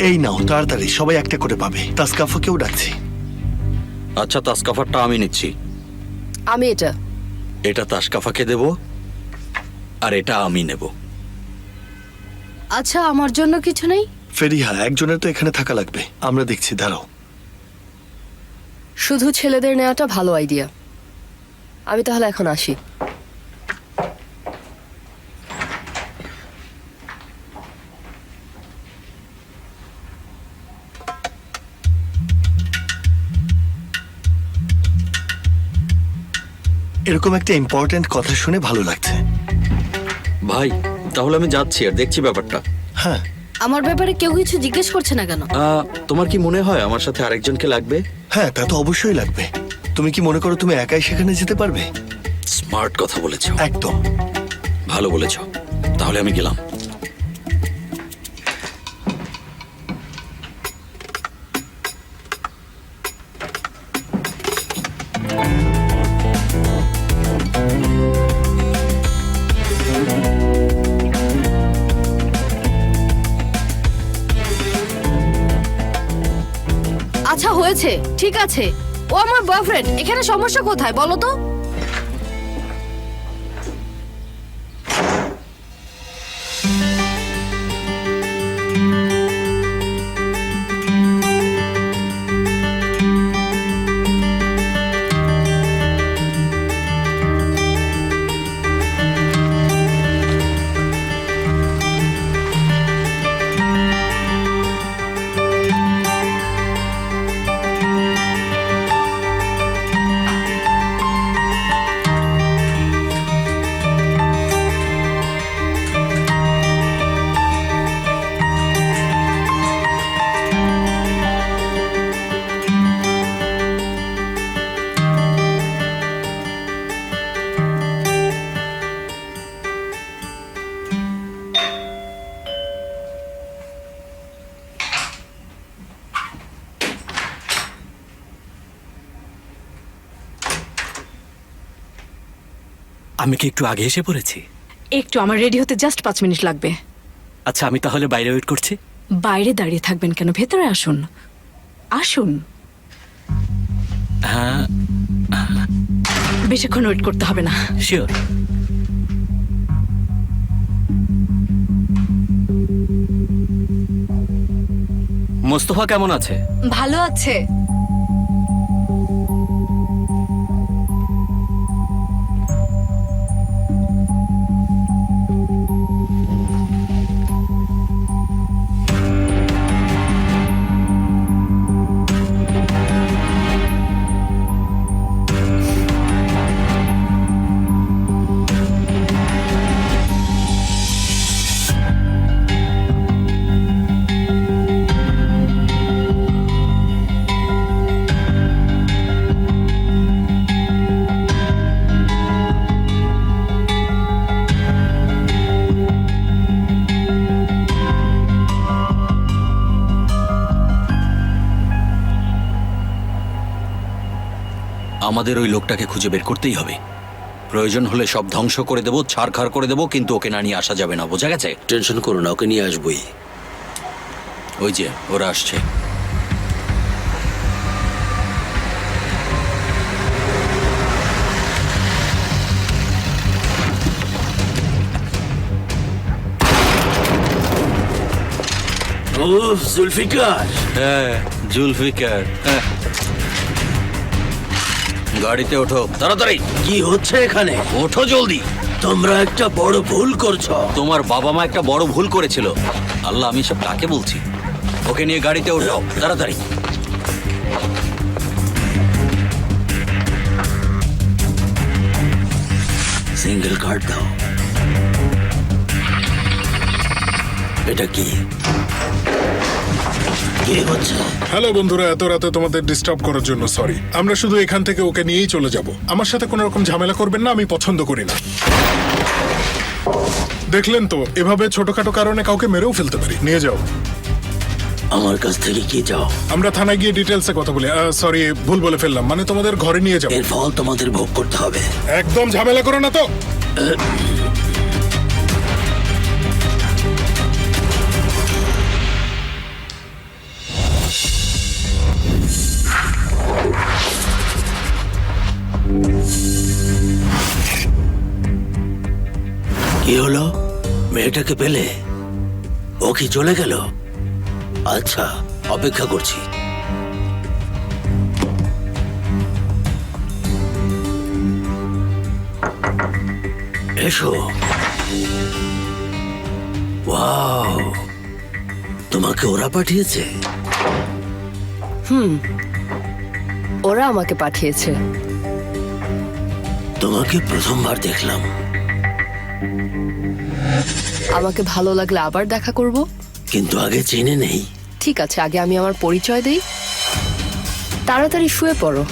এই নাও তাড়াতাড়ি, সবাই একটা করে পাবে। তাসকাফাকেও ডাকছি। আচ্ছা, তাসকাফারটা আমি নিচ্ছি। আমি এটা। এটা তাসকাফাকে দেব, আর এটা আমি নেব। আচ্ছা, আমার জন্য কিছু নেই? ফেরিহা, একজনের তো এখানে থাকা লাগবে। আমরা দেখছি, দাঁড়াও। শুধু ছেলেদের নেওয়াটা ভালো আইডিয়া। আমি তাহলে এখন আসি। এরকম একটা ইম্পর্টেন্ট কথা শুনে ভালো লাগছে। ভাই, তাহলে আমি যাচ্ছি আর দেখছি ব্যাপারটা। হ্যাঁ, আমার ব্যাপারে কেউ কিছু জিজ্ঞেস করছে না কেন? তোমার কি মনে হয় আমার সাথে আরেকজনকে লাগবে? হ্যাঁ, তা তো অবশ্যই লাগবে। তুমি কি মনে করো তুমি একাই সেখানে যেতে পারবে? স্মার্ট কথা বলেছ, একদম ভালো বলেছ। তাহলে আমি গেলাম। আচ্ছা হয়েছে, ঠিক আছে। ও আমার বয়ফ্রেন্ড। এখানে সমস্যা কোথায় বলো তো? আমি কি একটু আগে এসে পড়েছি? একটু, আমার রেডি হতে জাস্ট 5 মিনিট লাগবে। আচ্ছা, আমি তাহলে বাইরে ওয়েট করছি। বাইরে দাঁড়িয়ে থাকবেন কেন? ভেতরে আসুন, আসুন। হ্যাঁ, বেশিক্ষণ ওয়েট করতে হবে না। শিওর। মোস্তফা কেমন আছে? ভালো আছে। আমাদের ওই লোকটাকে খুঁজে বের করতেই হবে। প্রয়োজন হলে সব ধ্বংস করে দেবো, ছাড়খাড় করে দেবো, কিন্তু ওকে না নিয়ে আসা যাবে না। বোঝা গেছে? টেনশন করো না, ওকে নিয়ে আসবোই। ওই যে ওরা আসছে। উফ, জুলফিকার। হ্যাঁ, জুলফিকার। হ্যাঁ। গাড়িতে ওঠো তাড়াতাড়ি। কি হচ্ছে এখানে? ওঠো জলদি। তোমরা একটা বড় ভুল করছো। তোমার বাবা মা একটা বড় ভুল করেছিল। আল্লাহ, আমি সব কাকে বলছি? ওকে নিয়ে গাড়িতে ওঠো তাড়াতাড়ি। সিঙ্গেল কার্ড দাও। এটা কি? কি হচ্ছে? হ্যালো বন্ধুরা, এত রাতে তোমাদের ডিস্টার্ব করার জন্য সরি। আমরা শুধু এখান থেকে ওকে নিয়েই চলে যাব। আমার সাথে কোনো রকম ঝামেলা করবেন না, আমি পছন্দ করি না। দেখলেন তো, এভাবে ছোটখাটো কারণে কাউকে মেরেও ফেলতে পারি। নিয়ে যাও। আমার কাছ থেকে কি চাও? আমরা থানায় গিয়ে ডিটেলসে কথা বলি। সরি, ভুল বলে ফেললাম, মানে তোমাদের ঘরে নিয়ে যাও। এর ফল তোমাদের ভোগ করতে হবে। একদম ঝামেলা করো না তো। মেয়েটাকে পেলে? ও কি চলে গেল? আচ্ছা, অপেক্ষা করছি। এসো। ওয়াও, তোমাকে ওরা পাঠিয়েছে? ওরা আমাকে পাঠিয়েছে। তোমাকে প্রথমবার দেখলাম। আমাকে ভালো লাগলে আবার দেখা করব। কিন্তু আগে চেনে নেই। ঠিক আছে, আগে আমি আমার পরিচয় দেই। তাড়াতাড়ি শুয়ে পড়ো।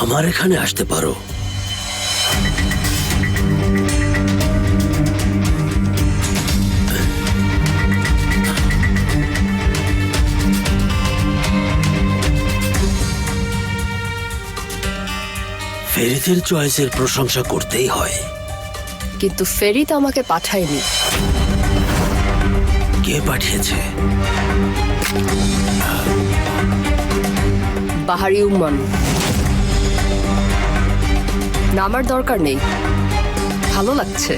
আমার এখানে আসতে পারো। ফেরিতের চয়েসের প্রশংসা করতেই হয়। কিন্তু ফেরিত আমাকে পাঠায়নি। কে পাঠিয়েছে? বাহারি উম্মান। নামার দরকার নেই, ভালো লাগছে।